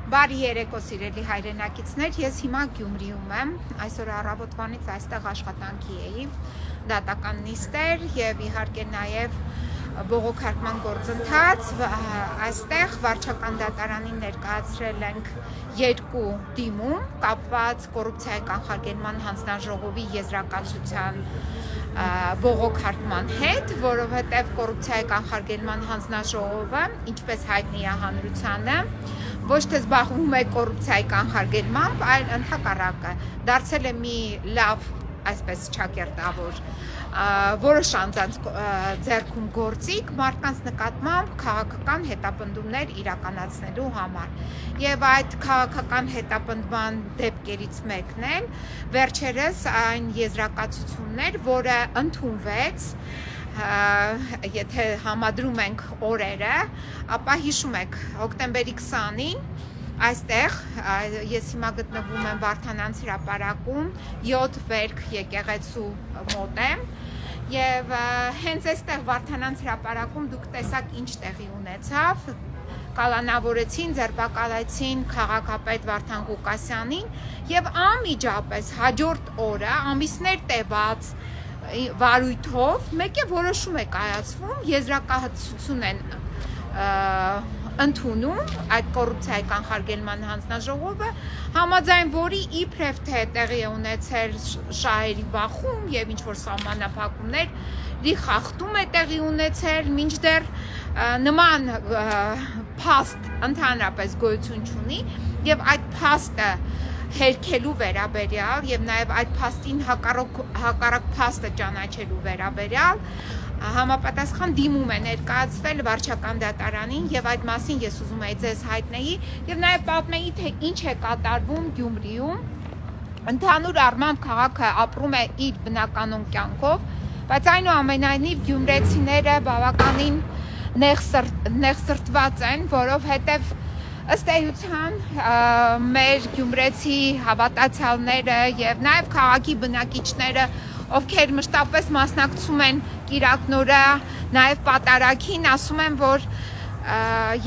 Բարի երեկո սիրելի հայրենակիցներ, ես հիմա Գյումրիում եմ, այսօր առավոտվանից այստեղ աշխատանքի էի, դատական նիստեր և իհարկե նաև բողոքարկման գործընթաց, այստեղ վարչական դատարանին ներկայացրել ենք երկու դիմում, կապված կոռուպցիայի կանխարգելման հանձնաժողովի եզրակացության բողոքարկման հետ, որովհետև կոռուպցիայի կանխարգելման հանձնաժողովը, ինչպես հայտնի է հանրությանը, ոչ թե զբաղվում է կոռուպցիայի կանխարգելմամբ, այլ ընդհակառակը դարձել է մի լավ, այսպես ճակերտավոր, որոշ անձանց ձեռքում գործիք մարդկանց նկատմամբ քաղաքական հետապնդումներ իրականացնելու համար։ Եվ այդ քաղաքական հետապնդման դեպքերից մեկն էլ վերջերս այն եզրակացություններ, որը ընդունվեց, եթե համադրում ենք օրերը, ապա հիշում եք հոկտեմբերի 20-ին այստեղ ես հիմա գտնվում եմ Վարդանանց հրապարակում 7 վերք եկեղեցու մոտ եմ և հենց այստեղ Վարդանանց հրապարակում դուք տեսաք ինչ տեղի ունեցավ, կալանավորեցին, ձերբակալեցին քաղաքապետ Վարդան Ղուկասյանին և անմիջապես հաջորդ օրը ամիսներ տևած վարույթով մեկ է որոշում է կայացվում, եզրակացություն են ընդունում այդ կոռուպցիայի կանխարգելման հանձնաժողովը, համաձայն որի իբրև թե տեղի է ունեցել շահերի բախում և ինչ-որ սահմանափակումների խախտում է տեղի ունեցել, մինչդեռ նման փաստ ընդհանրապես գոյություն չունի և այդ փաստը հերքելու վերաբերյալ և նաև այդ փաստին հակառակ փաստը ճանաչելու վերաբերյալ համապատասխան դիմում է ներկայացվել վարչական դատարանին և այդ մասին ես ուզում եի ձեզ հայտնեի և նաև պատմեի, թե ինչ է կատարվում Գյումրիում, ընդհանուր առմամբ քաղաքը ապրում է իր բնականոն կյանքով, բայց այնուամենայնիվ գյումրեցիները բավականին նեղսրտված են, որովհետև ըստ էության մեր գյումրեցի հավատացյալները և նաև քաղաքի բնակիչները, ովքեր մշտապես մասնակցում են կիրակնօրյա նաև պատարագին, ասում են, որ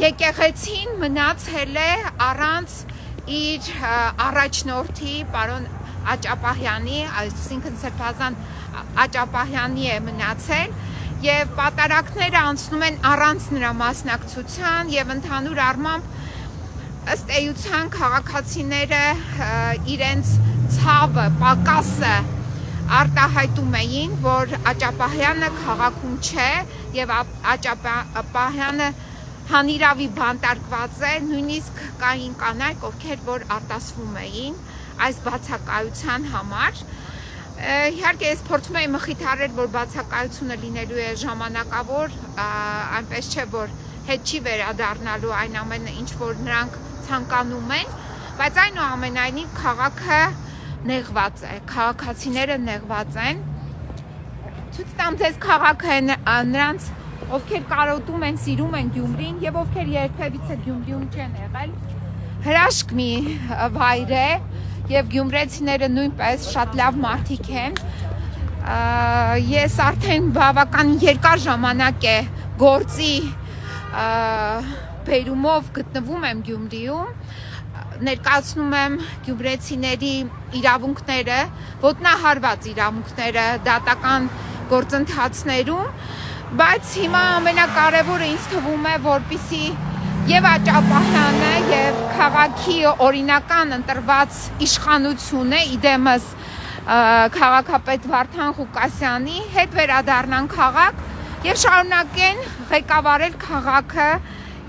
եկեղեցին մնացել է առանց իր առաջնորդի պարոն Աճապահյանի, այսինքն Սրբազան Աճապահյանի է մնացել և պատարագները անցնում են առանց նրա մասնակցության և ընդհանուր առմամբ ըստ էության քաղաքացիները իրենց ցավը, պակասը արտահայտում էին, որ Աճապահյանը քաղաքում չէ և Աճապահյանը հանիրավի բանտարկված է, նույնիսկ կային կանայք, ովքեր որ արտասվում էին այս բացակայության համար։ Իհարկե ես փորձում էի մխիթարել, որ բացակայությունը լինելու է ժամանակավոր, այնպես չէ, որ հետ չի վերադառնալու այն ամենը, ինչ որ նրանք ցանկանում են, բայց այնուամենայնիվ քաղաքը նեղված է, քաղաքացիները նեղված են։ Ցույց տամ ձեզ քաղաքը նրանց, ովքեր կարոտում են, սիրում են Գյումրին և ովքեր երբևիցե Գյումրիում չեն եղել, հրաշք մի վայր է և գյումրեցիները նույնպես շատ լավ մարդիկ են։ Ես արդեն բավական երկար ժամանակ է գործի բերումով գտնվում եմ Գյումրիում, ներկայացնում եմ գյումրեցիների իրավունքները, ոտնահարված իրավունքները դատական գործընթացներում, բայց հիմա ամենակարևորը ինձ թվում է, որպեսզի և Աճապահյանը և քաղաքի օրինական ընտրված իշխանությունը իդեմս քաղաքապետ Վարդան Ղուկասյանի հետ վերադառնան քաղաք և շարունակեն ղեկավարել քաղաքը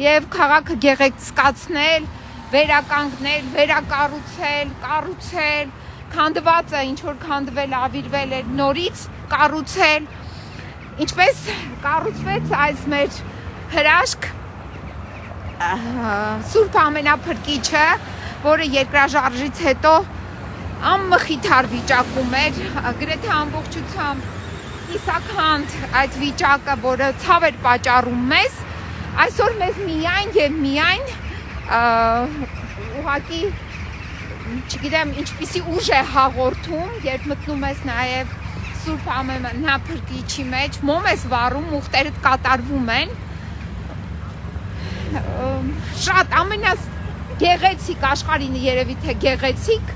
և քաղաքը գեղեցկացնել, վերականգնել, վերակառուցել, կառուցել, քանդվածը ինչ որ քանդվել, ավիրվել էր, նորից կառուցել, ինչպես կառուցվեց այս մեր հրաշք Սուրբ Ամենափրկիչը, որը երկրաշարժից հետո անմխիթար վիճակում էր, գրեթե ամբողջությամբ կիսաքանդ այդ վիճակը, որը ցավ էր պատճառում մեզ, այսօր մեզ միայն և միայն ուղղակի չգիտեմ ինչպիսի ուժ է հաղորդում, երբ մտնում ես նաև Սուրբ Ամենափրկիչի մեջ, մոմ ես վառում, ուխտերդ կատարվում են, շատ գեղեցիկ աշխարհին երևի թե գեղեցիկ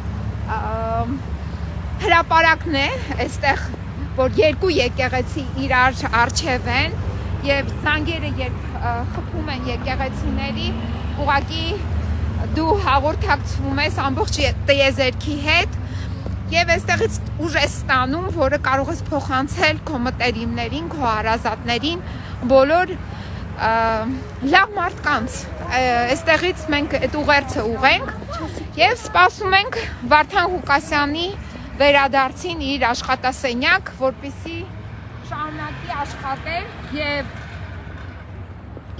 հրապարակն է, այստեղ որ երկու եկեղեցի իրար առջև են եւ զանգերը երբ խփում են եկեղեցիների, ուղղակի դու հաղորդակցվում ես ամբողջ տիեզերքի հետ եւ այստեղից ուժ ես ստանում, որը կարող ես փոխանցել քո մտերիմներին, քո հարազատներին, բոլոր լավ մարդկանց։ Այստեղից մենք այդ ուղերձը ուղենք եւ սպասում ենք Վարդան Ղուկասյանի վերադարձին իր աշխատասենյակ, որպեսզի շարունակի աշխատել եւ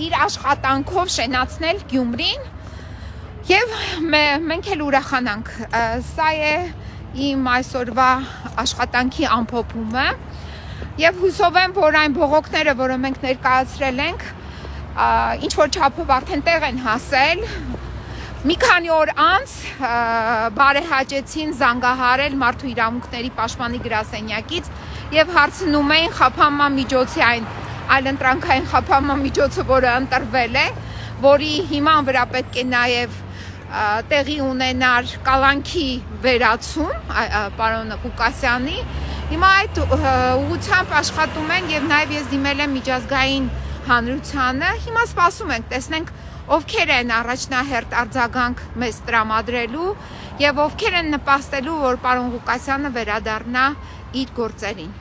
իր աշխատանքով շենացնել Գյումրին եւ մենք էլ ուրախանանք։ Սա է իմ այսօրվա աշխատանքի ամփոփումը եւ հուսով եմ, որ այն բողոքները, որը մենք ներկայացրել ենք, ինչ որ չափով արդեն տեղ են հասել։ Մի քանի օր անց բարեհաճեցին զանգահարել Մարդու իրավունքների պաշտպանի գրասենյակից եւ հարցնում էին խափանման միջոցի այն այլընտրանքային խափանման միջոցը, որը ընտրվել է, որի հիման վրա պետք է նաեւ տեղի ունենար կալանքի վերացում պարոն Ղուկասյանի։ Հիմա այդ ուղղությամբ աշխատում են եւ նաեւ ես դիմել եմ միջազգային հանրությանը։ Հիմա սպասում ենք, տեսնենք ովքեր են առաջնահերթ արձագանք մեզ տրամադրելու եւ ովքեր են նպաստելու, որ պարոն Ղուկասյանը վերադառնա իր գործերին։